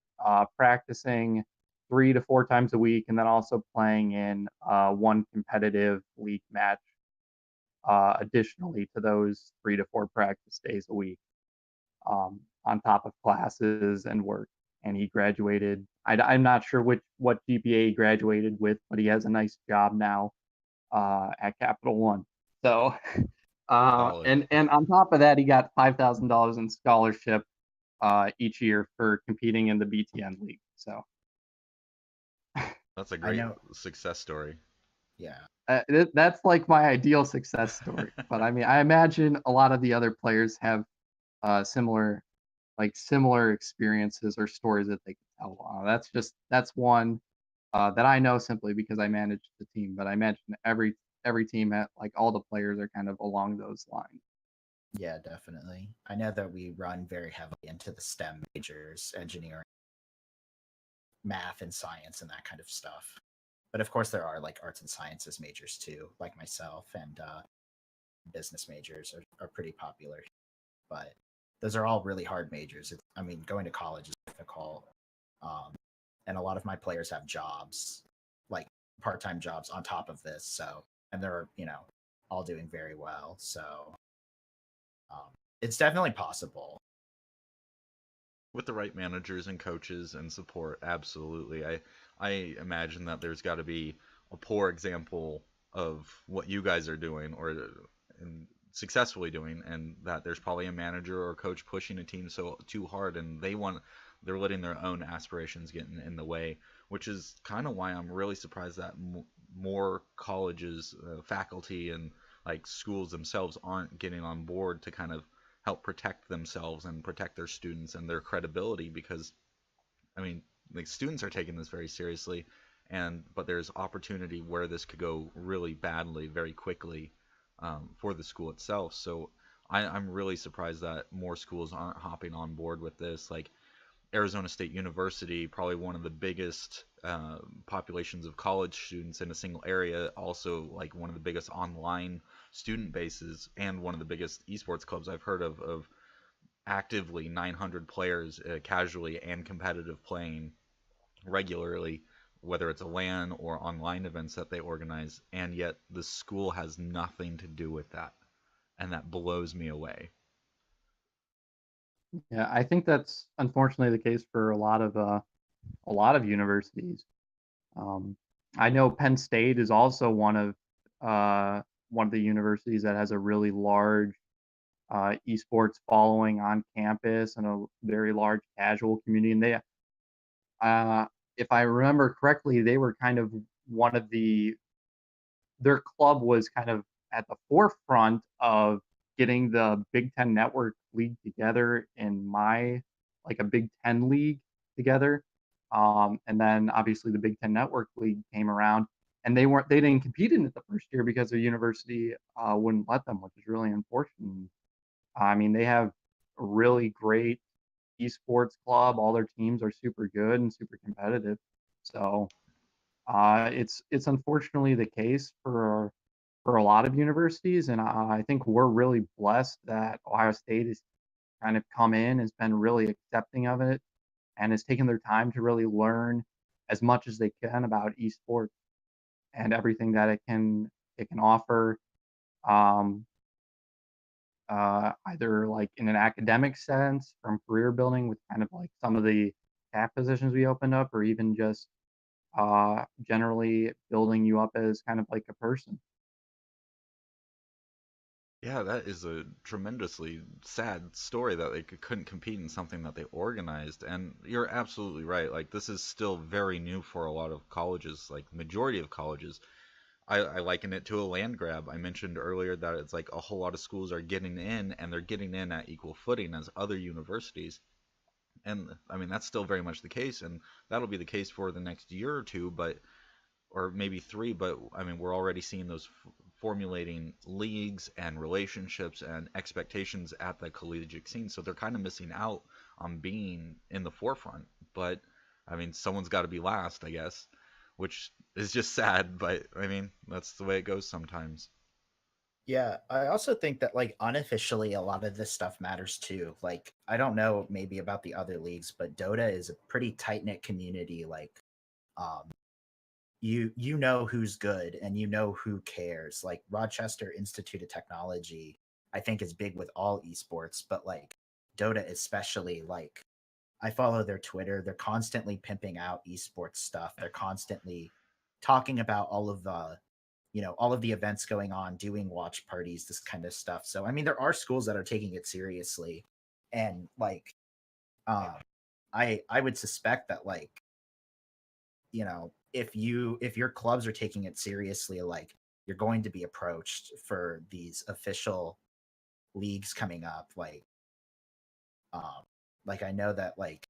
practicing 3 to 4 times a week, and then also playing in one competitive league match additionally to those 3 to 4 practice days a week, on top of classes and work. And he graduated. I'm not sure what GPA he graduated with, but he has a nice job now at Capital One. So, Solid. and on top of that, he got $5,000 in scholarship each year for competing in the BTN league. So That's a I great know. success story. Yeah. that's like my ideal success story. But I mean, I imagine a lot of the other players have similar experiences or stories that they could tell. That's one that I know simply because I managed the team. But I imagine every team at like all the players are kind of along those lines. Yeah, definitely. I know that we run very heavily into the STEM majors, engineering, math, and science, and that kind of stuff. But of course, there are like arts and sciences majors too, like myself, and business majors are pretty popular. But those are all really hard majors. I mean, going to college is difficult. Um, and a lot of my players have jobs, like part-time jobs on top of this. So, and they're, all doing very well. So, it's definitely possible. With the right managers and coaches and support, absolutely. I imagine that there's got to be a poor example of what you guys are doing or and successfully doing, and that there's probably a manager or coach pushing a team so too hard, and they're letting their own aspirations get in the way, which is kind of why I'm really surprised that more colleges, faculty, and like schools themselves aren't getting on board to kind of help protect themselves and protect their students and their credibility, because I mean, like, students are taking this very seriously, but there's opportunity where this could go really badly very quickly, for the school itself. So I'm really surprised that more schools aren't hopping on board with this. Like Arizona State University, probably one of the biggest populations of college students in a single area, also like one of the biggest online student bases and one of the biggest esports clubs I've heard of actively 900 players, casually and competitive, playing regularly, whether it's a LAN or online events that they organize, and yet the school has nothing to do with that, and that blows me away. Yeah, I think that's unfortunately the case for a lot of universities. Um, I know Penn State is also one of the universities that has a really large esports following on campus and a very large casual community. And uh, if I remember correctly, they were kind of one of their club was kind of at the forefront of getting the Big Ten Network League together in like a Big Ten league together. And then obviously the Big Ten Network League came around, and they didn't compete in it the first year because the university wouldn't let them, which is really unfortunate. I mean, they have a really great esports club. All their teams are super good and super competitive. So it's unfortunately the case for a lot of universities, and I think we're really blessed that Ohio State has kind of come in, has been really accepting of it, and has taken their time to really learn as much as they can about esports and everything that it can offer. Um, either like in an academic sense from career building with kind of like some of the staff positions we opened up, or even just generally building you up as kind of like a person. Yeah, that is a tremendously sad story that they couldn't compete in something that they organized. And you're absolutely right. Like, this is still very new for a lot of colleges, like majority of colleges. I liken it to a land grab. I mentioned earlier that it's like a whole lot of schools are getting in, and they're getting in at equal footing as other universities. And I mean, that's still very much the case, and that'll be the case for the next year or two, but or maybe 3. But I mean, we're already seeing those formulating leagues and relationships and expectations at the collegiate scene. So they're kind of missing out on being in the forefront. But I mean, someone's got to be last, I guess, which is just sad. But I mean, that's the way it goes sometimes. Yeah, I also think that like unofficially a lot of this stuff matters too. Like I don't know maybe about the other leagues, but Dota is a pretty tight-knit community. Like um you know who's good and you know who cares. Like Rochester Institute of Technology, I think is big with all esports, but like Dota especially, like I follow their Twitter. They're constantly pimping out esports stuff. They're constantly talking about all of the, all of the events going on, doing watch parties, this kind of stuff. So I mean, there are schools that are taking it seriously, and like, um, I would suspect that like, if your clubs are taking it seriously, like you're going to be approached for these official leagues coming up, um like I know that like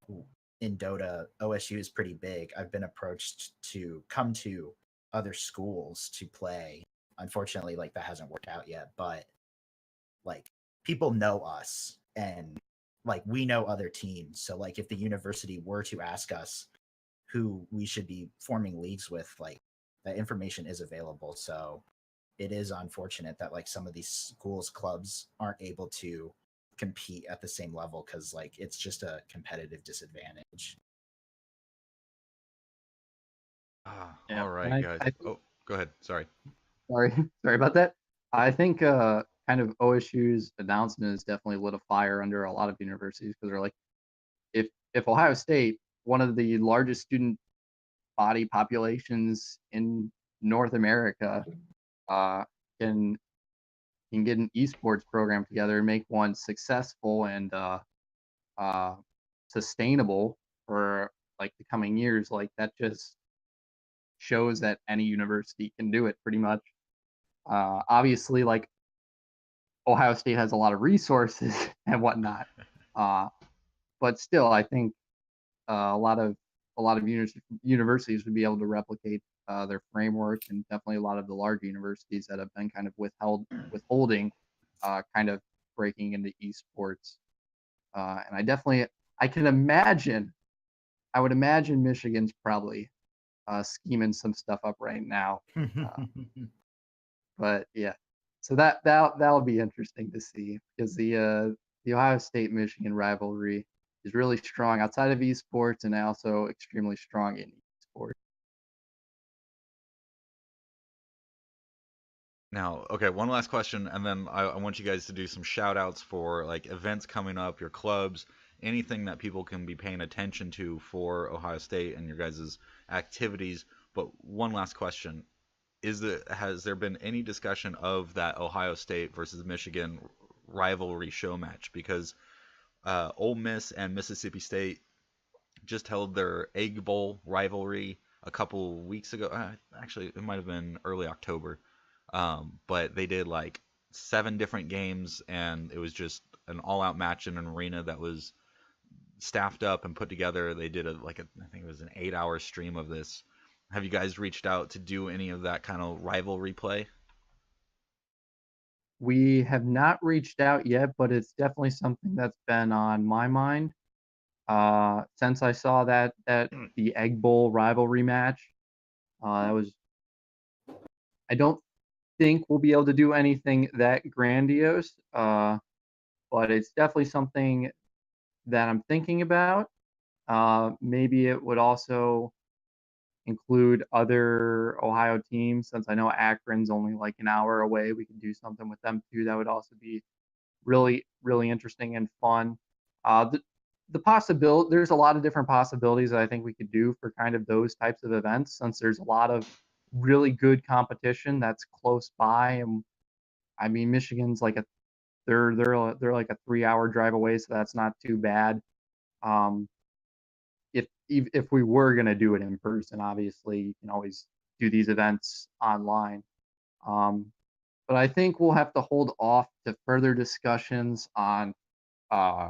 in Dota, OSU is pretty big. I've been approached to come to other schools to play. Unfortunately, like that hasn't worked out yet, but like people know us, and like we know other teams. So like if the university were to ask us who we should be forming leagues with, like that information is available. So it is unfortunate that like some of these schools clubs aren't able to compete at the same level, because like it's just a competitive disadvantage. Yeah, All and right, I, guys. I think, Oh, go ahead. Sorry. sorry, sorry about that. I think kind of OSU's announcement has definitely lit a fire under a lot of universities because they're like, if Ohio State, one of the largest student body populations in North America, uh, can get an esports program together and make one successful and uh, sustainable for like the coming years, like that just shows that any university can do it pretty much. Obviously, like Ohio State has a lot of resources and whatnot, uh, but still, I think a lot of universities would be able to replicate their framework, and definitely a lot of the larger universities that have been kind of withholding, kind of breaking into esports. And I can imagine, I would imagine Michigan's probably scheming some stuff up right now. Uh, but yeah, so that'll be interesting to see, because the Ohio State Michigan rivalry is really strong outside of esports and also extremely strong in esports. Now, okay, one last question, and then I want you guys to do some shout outs for like events coming up, your clubs, anything that people can be paying attention to for Ohio State and your guys' activities. But one last question. Has there been any discussion of that Ohio State versus Michigan rivalry show match? Because Ole Miss and Mississippi State just held their Egg Bowl rivalry a couple weeks ago. Actually, it might have been early October. But they did like 7 different games, and it was just an all-out match in an arena that was staffed up and put together. They did I think it was an 8-hour stream of this. Have you guys reached out to do any of that kind of rivalry play? We have not reached out yet, but it's definitely something that's been on my mind since I saw that the Egg Bowl rivalry match. That was I don't think we'll be able to do anything that grandiose, but it's definitely something that I'm thinking about. Maybe it would also include other Ohio teams, since I know Akron's only like an hour away. We could do something with them too. That would also be really, really interesting and fun. The possibility, there's a lot of different possibilities that I think we could do for kind of those types of events, since there's a lot of really good competition that's close by. And I mean, Michigan's like they're like a 3 hour drive away, so that's not too bad. Um, if we were gonna do it in person, obviously you can always do these events online. Um, but I think we'll have to hold off to further discussions on uh,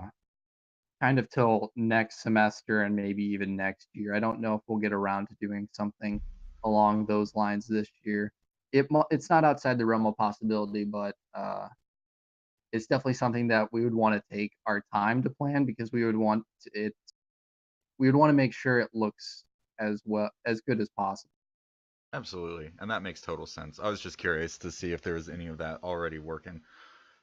kind of till next semester and maybe even next year. I don't know if we'll get around to doing something along those lines this year. It's not outside the realm of possibility, but it's definitely something that we would want to take our time to plan, because we would want to make sure it looks as good as possible. Absolutely, and that makes total sense. I was just curious to see if there was any of that already working.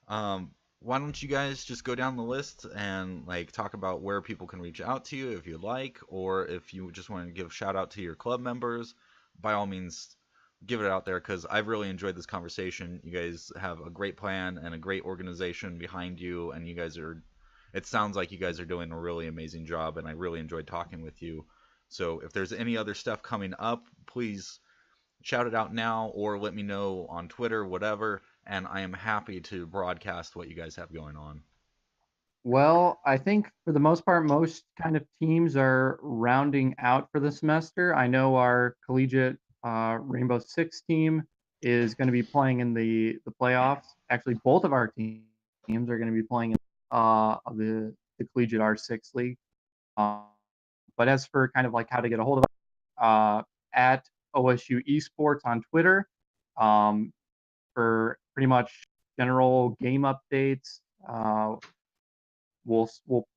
Why don't you guys just go down the list and like talk about where people can reach out to you if you like, or if you just want to give shout out to your club members, by all means, give it out there, because I've really enjoyed this conversation. You guys have a great plan and a great organization behind you, and you guys are, it sounds like you guys are doing a really amazing job, and I really enjoyed talking with you. So if there's any other stuff coming up, please shout it out now or let me know on Twitter, whatever, and I am happy to broadcast what you guys have going on. Well, I think for the most part, most kind of teams are rounding out for the semester. I know our collegiate Rainbow Six team is going to be playing in the playoffs. Actually, both of our teams are going to be playing in the collegiate R6 league. But as for kind of like how to get a hold of us, at OSU Esports on Twitter, for pretty much general game updates. We'll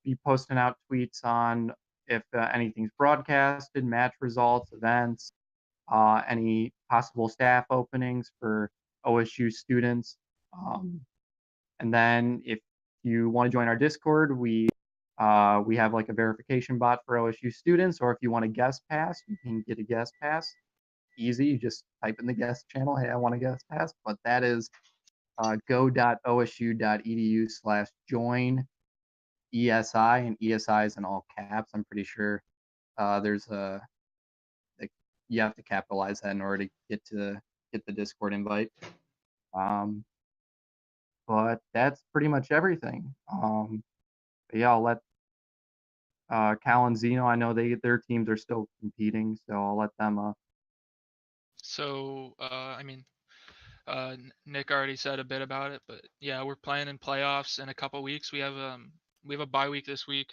be posting out tweets on if anything's broadcasted, match results, events, any possible staff openings for OSU students. And then if you want to join our Discord, we have like a verification bot for OSU students, or if you want a guest pass, you can get a guest pass. Easy, you just type in the guest channel, hey, I want a guest pass. But that is go.osu.edu/join ESI, and ESI is in all caps. I'm pretty sure there's you have to capitalize that in order to get the Discord invite. But that's pretty much everything. But yeah, I'll let Cal and Zeno. I know their teams are still competing, so I'll let them. So, Nick already said a bit about it, but yeah, we're playing in playoffs in a couple weeks. We have a bye week this week,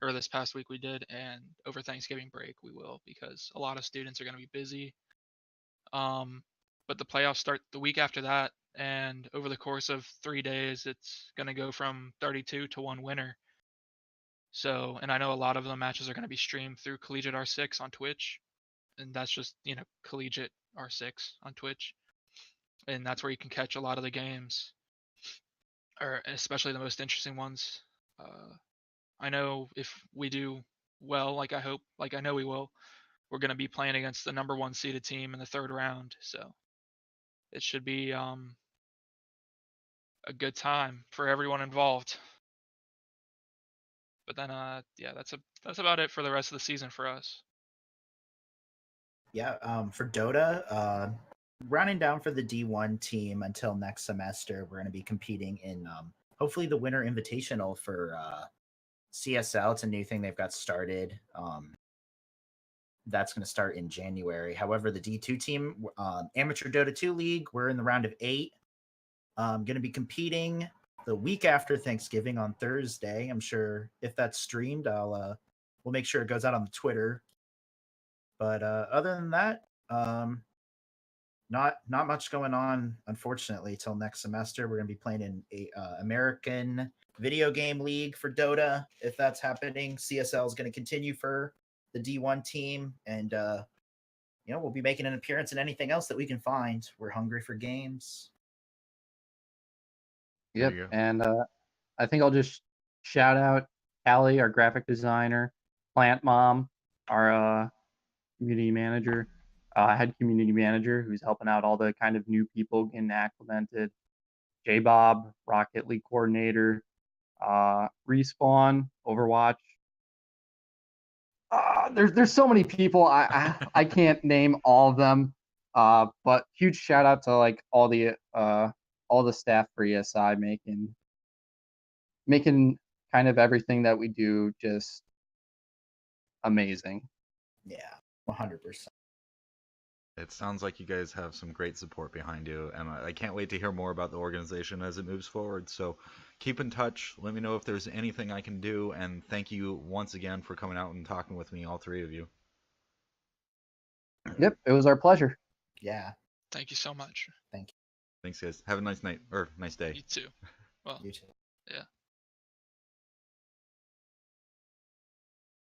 or this past week we did, and over Thanksgiving break we will, because a lot of students are going to be busy. But the playoffs start the week after that, and over the course of 3 days, it's going to go from 32 to one winner. So, and I know a lot of the matches are going to be streamed through Collegiate R6 on Twitch, and that's just, Collegiate R6 on Twitch. And that's where you can catch a lot of the games, or especially the most interesting ones. I know if we do well, like I know we will, we're going to be playing against the number 1 seeded team in the 3rd round. So it should be a good time for everyone involved. But then, yeah, that's about it for the rest of the season for us. Yeah, for Dota, rounding down for the D1 team until next semester, we're going to be competing in hopefully the Winter Invitational for CSL. It's a new thing they've got started. That's going to start in January. However, the D2 team, Amateur Dota 2 League, we're in the round of 8. Going to be competing the week after Thanksgiving on Thursday. I'm sure if that's streamed, we'll make sure it goes out on the Twitter. But other than that, not much going on, unfortunately, till next semester. We're going to be playing in a American Video Game League for Dota, if that's happening. CSL is going to continue for the D1 team, and we'll be making an appearance in anything else that we can find. We're hungry for games. Yep, and I think I'll just shout out Callie, our graphic designer, Plant Mom, our community manager, head community manager, who's helping out all the kind of new people getting acclimated. J Bob, Rocket League coordinator, Respawn, Overwatch. There's so many people. I can't name all of them. But huge shout out to like all the staff for ESI making kind of everything that we do just amazing. Yeah, 100%. It sounds like you guys have some great support behind you, and I can't wait to hear more about the organization as it moves forward. So keep in touch. Let me know if there's anything I can do, and thank you once again for coming out and talking with me, all 3 of you. Yep, it was our pleasure. Yeah. Thank you so much. Thank you. Thanks, guys. Have a nice night, or nice day. You too. Well, You too. Yeah.